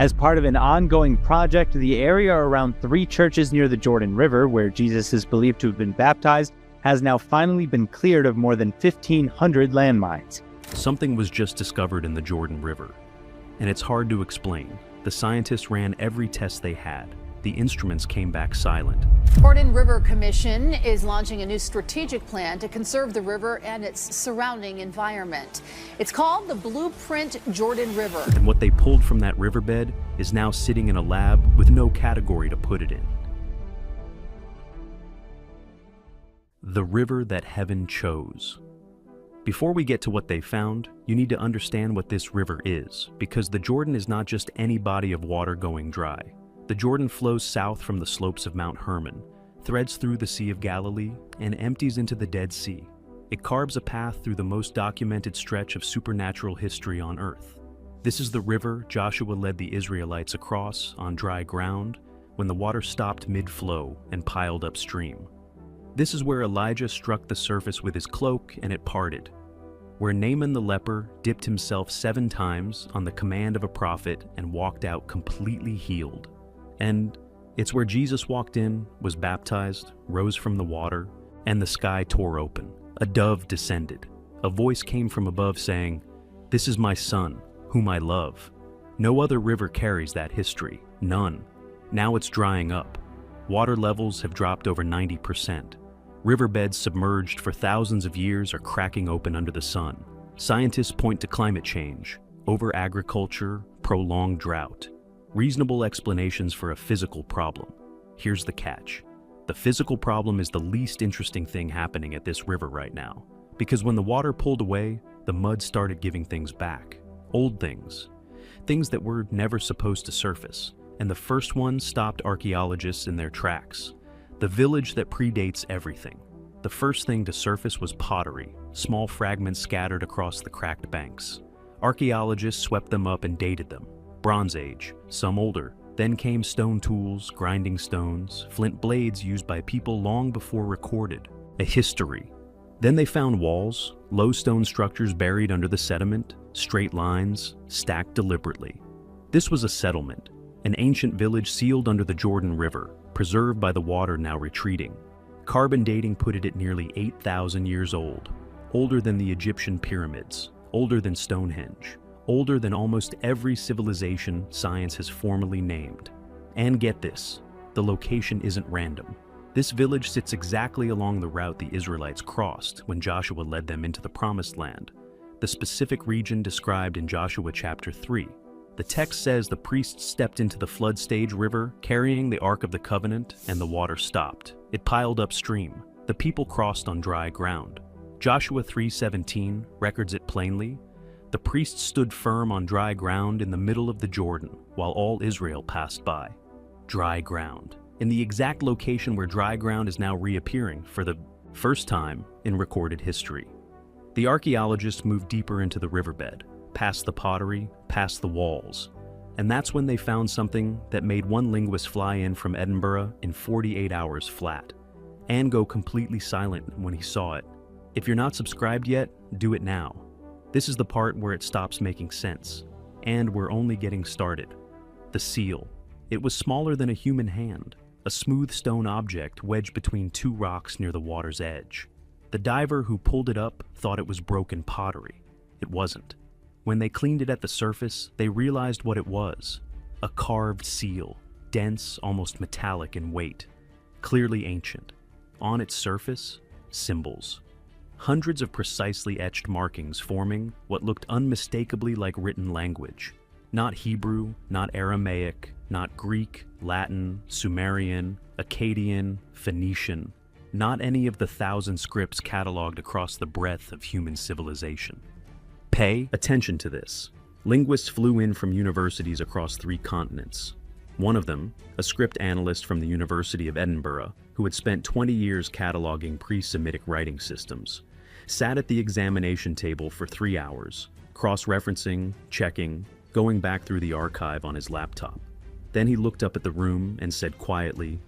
As part of an ongoing project, the area around 3 churches near the Jordan River, where Jesus is believed to have been baptized, has now finally been cleared of more than 1,500 landmines. Something was just discovered in the Jordan River, and it's hard to explain. The scientists ran every test they had. The instruments came back silent. Jordan River Commission is launching a new strategic plan to conserve the river and its surrounding environment. It's called the Blueprint Jordan River. And what they pulled from that riverbed is now sitting in a lab with no category to put it in. The river that heaven chose. Before we get to what they found, you need to understand what this river is, because the Jordan is not just any body of water going dry. The Jordan flows south from the slopes of Mount Hermon, threads through the Sea of Galilee, and empties into the Dead Sea. It carves a path through the most documented stretch of supernatural history on Earth. This is the river Joshua led the Israelites across on dry ground when the water stopped mid-flow and piled upstream. This is where Elijah struck the surface with his cloak and it parted. Where Naaman the leper dipped himself 7 times on the command of a prophet and walked out completely healed. And it's where Jesus walked in, was baptized, rose from the water, and the sky tore open. A dove descended. A voice came from above saying, "This is my son, whom I love." No other river carries that history. None. Now it's drying up. Water levels have dropped over 90%. Riverbeds submerged for thousands of years are cracking open under the sun. Scientists point to climate change, over-agriculture, prolonged drought. Reasonable explanations for a physical problem. Here's the catch. The physical problem is the least interesting thing happening at this river right now. Because when the water pulled away, the mud started giving things back. Old things. Things that were never supposed to surface. And the first one stopped archaeologists in their tracks. The village that predates everything. The first thing to surface was pottery, small fragments scattered across the cracked banks. Archaeologists swept them up and dated them. Bronze Age, some older. Then came stone tools, grinding stones, flint blades used by people long before recorded. A history. Then they found walls, low stone structures buried under the sediment, straight lines, stacked deliberately. This was a settlement, an ancient village sealed under the Jordan River, preserved by the water now retreating. Carbon dating put it at nearly 8,000 years old, older than the Egyptian pyramids, older than Stonehenge. Older than almost every civilization science has formally named. And get this, the location isn't random. This village sits exactly along the route the Israelites crossed when Joshua led them into the Promised Land, the specific region described in Joshua chapter 3. The text says the priests stepped into the flood stage river carrying the Ark of the Covenant and the water stopped. It piled upstream. The people crossed on dry ground. Joshua 3:17 records it plainly. The priests stood firm on dry ground in the middle of the Jordan, while all Israel passed by. Dry ground. In the exact location where dry ground is now reappearing for the first time in recorded history. The archaeologists moved deeper into the riverbed, past the pottery, past the walls. And that's when they found something that made one linguist fly in from Edinburgh in 48 hours flat, and go completely silent when he saw it. If you're not subscribed yet, do it now. This is the part where it stops making sense, and we're only getting started. The seal. It was smaller than a human hand, a smooth stone object wedged between 2 rocks near the water's edge. The diver who pulled it up thought it was broken pottery. It wasn't. When they cleaned it at the surface, they realized what it was. A carved seal, dense, almost metallic in weight, clearly ancient. On its surface, symbols. Hundreds of precisely etched markings forming what looked unmistakably like written language. Not Hebrew, not Aramaic, not Greek, Latin, Sumerian, Akkadian, Phoenician. Not any of the 1,000 scripts cataloged across the breadth of human civilization. Pay attention to this. Linguists flew in from universities across 3 continents. One of them, a script analyst from the University of Edinburgh, who had spent 20 years cataloging pre-Semitic writing systems, sat at the examination table for 3 hours, cross-referencing, checking, going back through the archive on his laptop. Then he looked up at the room and said quietly,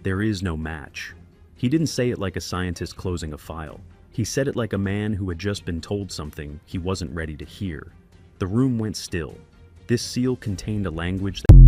"There is no match." He didn't say it like a scientist closing a file. He said it like a man who had just been told something he wasn't ready to hear. The room went still. This seal contained a language that